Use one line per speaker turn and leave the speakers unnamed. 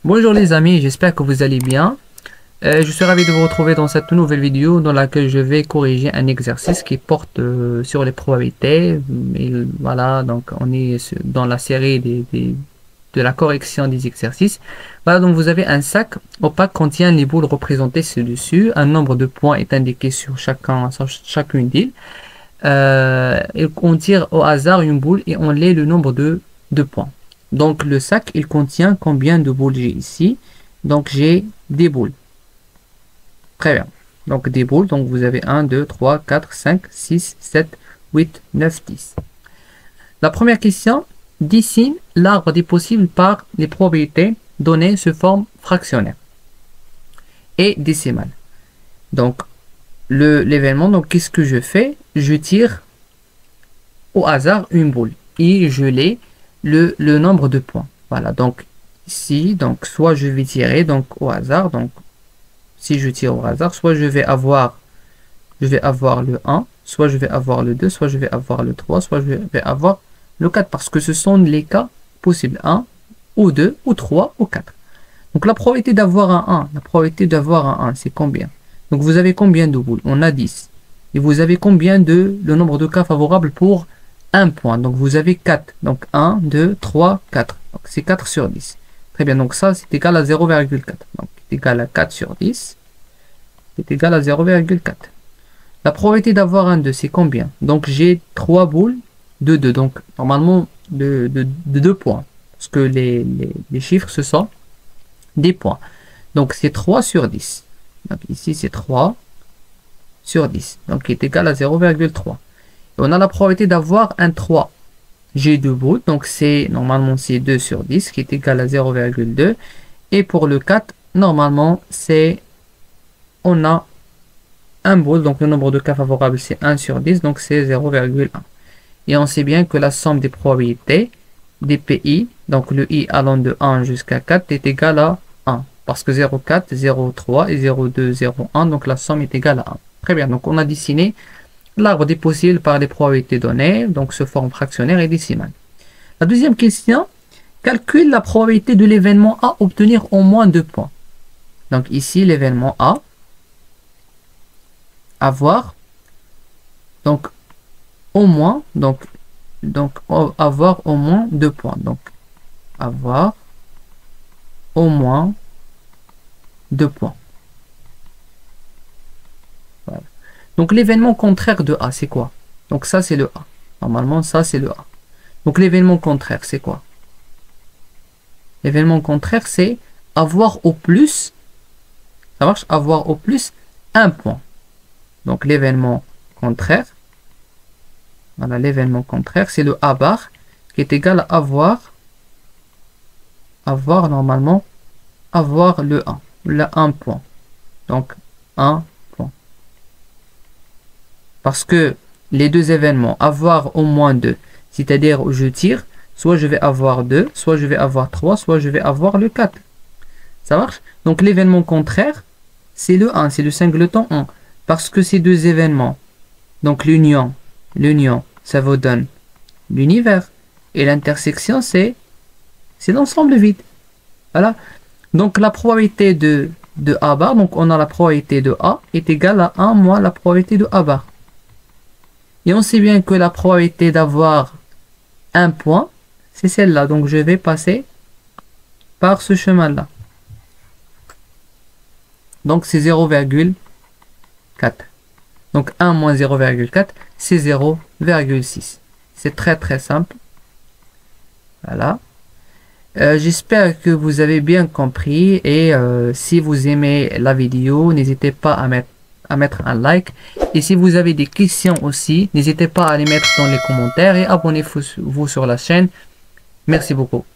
Bonjour les amis, j'espère que vous allez bien. Je suis ravi de vous retrouver dans cette nouvelle vidéo dans laquelle je vais corriger un exercice qui porte sur les probabilités. Et voilà, donc on est dans la série de la correction des exercices. Voilà, donc vous avez un sac opaque contient les boules représentées ci-dessus. Un nombre de points est indiqué sur chacune d'elles. Et on tire au hasard une boule et on lit le nombre de points. Donc le sac il contient combien de boules j'ai ici? Donc j'ai des boules. Très bien. Donc des boules, donc vous avez 1, 2, 3, 4, 5, 6, 7, 8, 9, 10. La première question, dessine l'arbre des possibles par les probabilités données sous forme fractionnaire et décimale. Donc l'événement, donc qu'est-ce que je fais? Je tire au hasard une boule et je l'ai le nombre de points. Voilà, donc ici, donc soit je vais tirer donc au hasard, donc si je tire au hasard, soit je vais avoir le 1, soit je vais avoir le 2, soit je vais avoir le 3, soit je vais avoir le 4, parce que ce sont les cas possibles, 1, ou 2, ou 3, ou 4. Donc la probabilité d'avoir un 1, c'est combien? Donc vous avez combien de boules? On a 10. Et vous avez combien le nombre de cas favorables pour 1 point? Donc vous avez 4. Donc 1, 2, 3, 4. Donc c'est 4 sur 10. Très bien, donc ça c'est égal à 0,4. Donc c'est égal à 4 sur 10. C'est égal à 0,4. La probabilité d'avoir un 2, c'est combien? Donc j'ai 3 boules de 2. Donc normalement de 2 points. Parce que les chiffres ce sont des points. Donc c'est 3 sur 10. Donc ici c'est 3 sur 10. Donc qui est égal à 0,3. On a la probabilité d'avoir un 3. J'ai 2 boules, donc c'est normalement c'est 2 sur 10 qui est égal à 0,2. Et pour le 4, normalement c'est on a un boule, donc le nombre de cas favorables c'est 1 sur 10, donc c'est 0,1. Et on sait bien que la somme des probabilités des PI, donc le I allant de 1 jusqu'à 4 est égal à 1. Parce que 0,4, 0,3 et 0,2, 0,1, donc la somme est égale à 1. Très bien, donc on a dessiné l'arbre des possibles par les probabilités données, donc sous forme fractionnaire et décimale. La deuxième question, calcule la probabilité de l'événement A obtenir au moins 2 points. Donc ici, l'événement A, avoir, donc au moins, donc avoir au moins 2 points. Donc avoir au moins 2 points. Voilà. Donc l'événement contraire de A, c'est quoi? Donc ça, c'est le A. Normalement, ça, c'est le A. Donc l'événement contraire, c'est quoi? L'événement contraire, c'est avoir au plus, ça marche, avoir au plus 1 point. Donc l'événement contraire, voilà, l'événement contraire, c'est le A bar, qui est égal à normalement, avoir le 1, le 1 point. Donc 1 point. Parce que les deux événements, avoir au moins 2, c'est-à-dire je tire, soit je vais avoir 2, soit je vais avoir 3, soit je vais avoir le 4. Ça marche? Donc l'événement contraire, c'est le 1, c'est le singleton 1. Parce que ces deux événements, donc l'union, ça vous donne l'univers. Et l'intersection, c'est l'ensemble vide. Voilà. Donc la probabilité de A bar, donc on a la probabilité de A est égale à 1 moins la probabilité de A bar. Et on sait bien que la probabilité d'avoir un point, c'est celle-là. Donc je vais passer par ce chemin-là. Donc c'est 0,4. Donc 1 moins 0,4, c'est 0,6. C'est très très simple. Voilà. J'espère que vous avez bien compris. Et si vous aimez la vidéo, n'hésitez pas à mettre un like. Et si vous avez des questions aussi, n'hésitez pas à les mettre dans les commentaires. Et abonnez-vous sur la chaîne. Merci beaucoup.